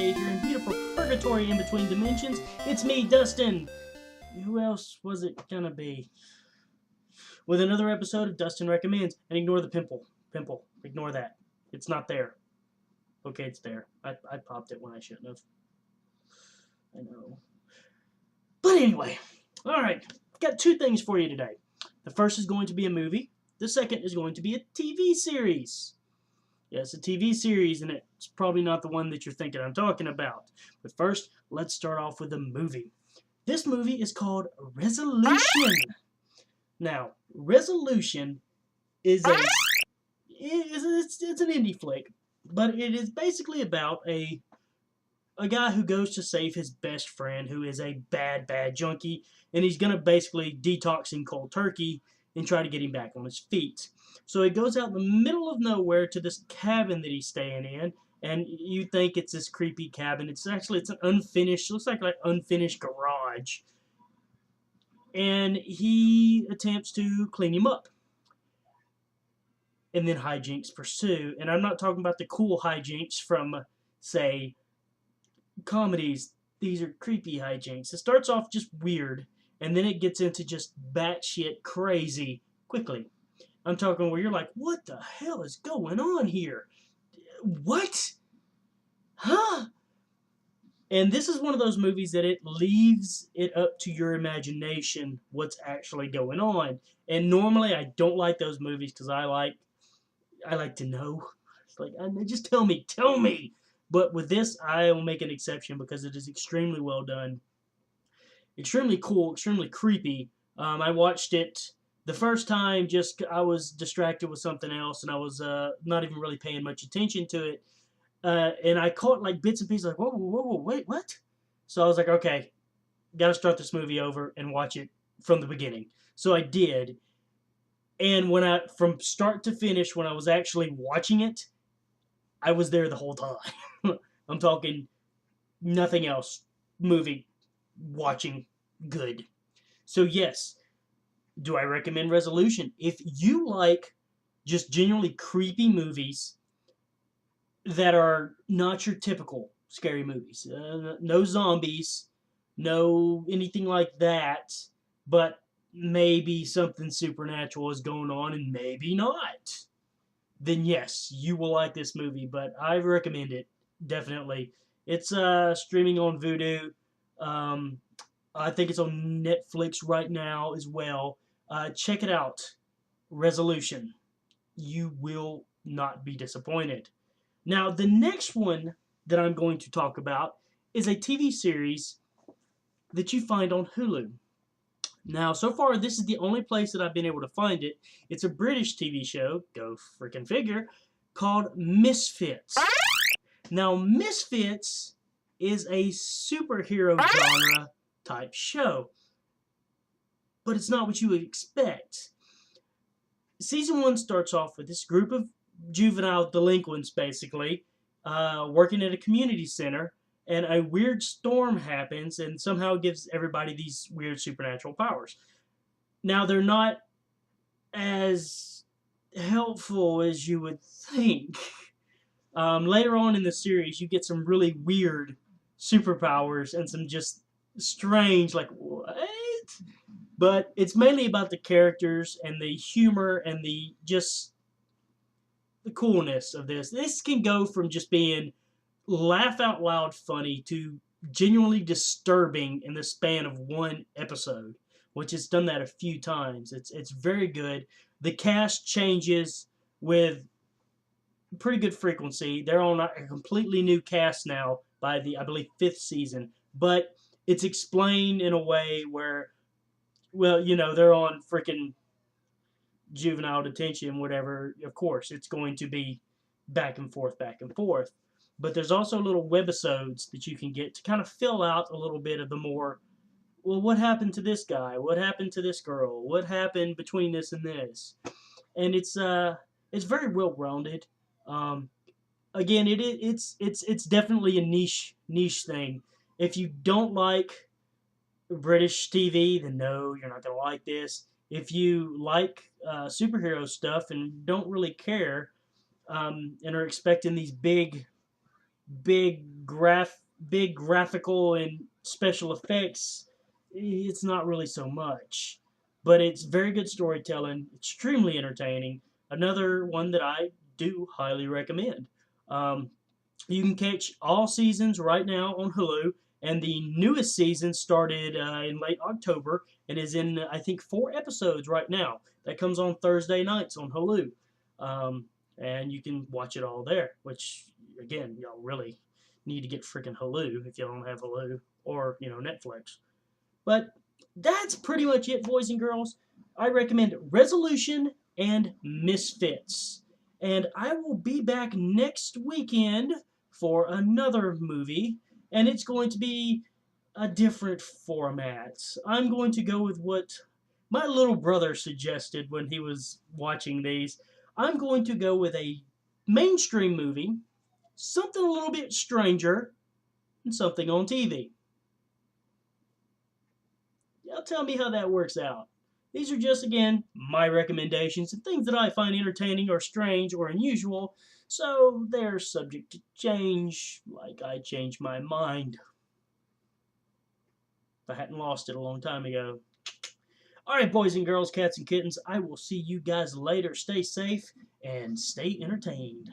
behavior and beautiful purgatory in between dimensions. It's me, Dustin. Who else was it gonna be? With another episode of Dustin Recommends. And ignore the pimple. Ignore that. It's not there. Okay, it's there. I popped it when I shouldn't have. I know. But anyway, alright. Got two things for you today. The first is going to be a movie. The second is going to be a TV series. Yes, a TV series, and it's probably not the one that you're thinking I'm talking about. But first, let's start off with a movie. This movie is called Resolution. Now, Resolution is it's an indie flick, but it is basically about a guy who goes to save his best friend who is a bad junkie, and he's going to basically detox him cold turkey and try to get him back on his feet. So he goes out in the middle of nowhere to this cabin that he's staying in, and you think it's this creepy cabin. It's an unfinished, looks like an unfinished garage. And he attempts to clean him up. And then hijinks pursue. And I'm not talking about the cool hijinks from, say, comedies. These are creepy hijinks. It starts off just weird, and then it gets into just batshit crazy quickly. I'm talking where you're like, what the hell is going on here? What? Huh? And this is one of those movies that it leaves it up to your imagination what's actually going on. And normally I don't like those movies because I like to know. It's like, just tell me. But with this, I will make an exception because it is extremely well done. Extremely cool, extremely creepy. I watched it the first time, I was distracted with something else, and I was not even really paying much attention to it. And I caught like bits and pieces, like, whoa, wait, what? So I was like, okay, got to start this movie over and watch it from the beginning. So I did. And from start to finish, when I was actually watching it, I was there the whole time. I'm talking nothing else. Movie, watching, good. So yes, do I recommend Resolution? If you like just genuinely creepy movies that are not your typical scary movies, no zombies, no anything like that, but maybe something supernatural is going on and maybe not, then yes, you will like this movie. But I recommend it, definitely. It's streaming on Vudu. I think it's on Netflix right now as well. Check it out. Resolution. You will not be disappointed. Now, the next one that I'm going to talk about is a TV series that you find on Hulu. Now, so far, this is the only place that I've been able to find it. It's a British TV show, go freaking figure, called Misfits. Now, Misfits is a superhero genre type show, but it's not what you would expect. Season 1 starts off with this group of juvenile delinquents, basically, working at a community center, and a weird storm happens and somehow gives everybody these weird supernatural powers. Now, they're not as helpful as you would think. Later on in the series, you get some really weird superpowers and some just strange, like, what? But it's mainly about the characters and the humor and the coolness of this. This can go from just being laugh out loud funny to genuinely disturbing in the span of one episode, which has done that a few times. It's very good. The cast changes with pretty good frequency. They're on a completely new cast now by the, I believe, 5th season. But it's explained in a way where, well, they're on freaking juvenile detention, whatever. Of course, it's going to be back and forth. But there's also little webisodes that you can get to kind of fill out a little bit of the more, well, what happened to this guy? What happened to this girl? What happened between this and this? And it's very well rounded. Again, it's definitely a niche thing. If you don't like British TV, then no, you're not gonna like this. If you like superhero stuff and don't really care, and are expecting these big big big graphical and special effects, it's not really so much. But it's very good storytelling, extremely entertaining. Another one that I do highly recommend. Um, you can catch all seasons right now on Hulu, and the newest season started in late October and is in, I think, 4 episodes right now. That comes on Thursday nights on Hulu. Um, and you can watch it all there, which, again, y'all really need to get freaking Hulu if you don't have Hulu or, Netflix. But that's pretty much it, boys and girls. I recommend Resolution and Misfits. And I will be back next weekend for another movie, and it's going to be a different format. I'm going to go with what my little brother suggested when he was watching these. I'm going to go with a mainstream movie, something a little bit stranger, and something on TV. Y'all tell me how that works out. These are just, again, my recommendations and things that I find entertaining or strange or unusual, so they're subject to change, like I changed my mind. If I hadn't lost it a long time ago. Alright, boys and girls, cats and kittens, I will see you guys later. Stay safe and stay entertained.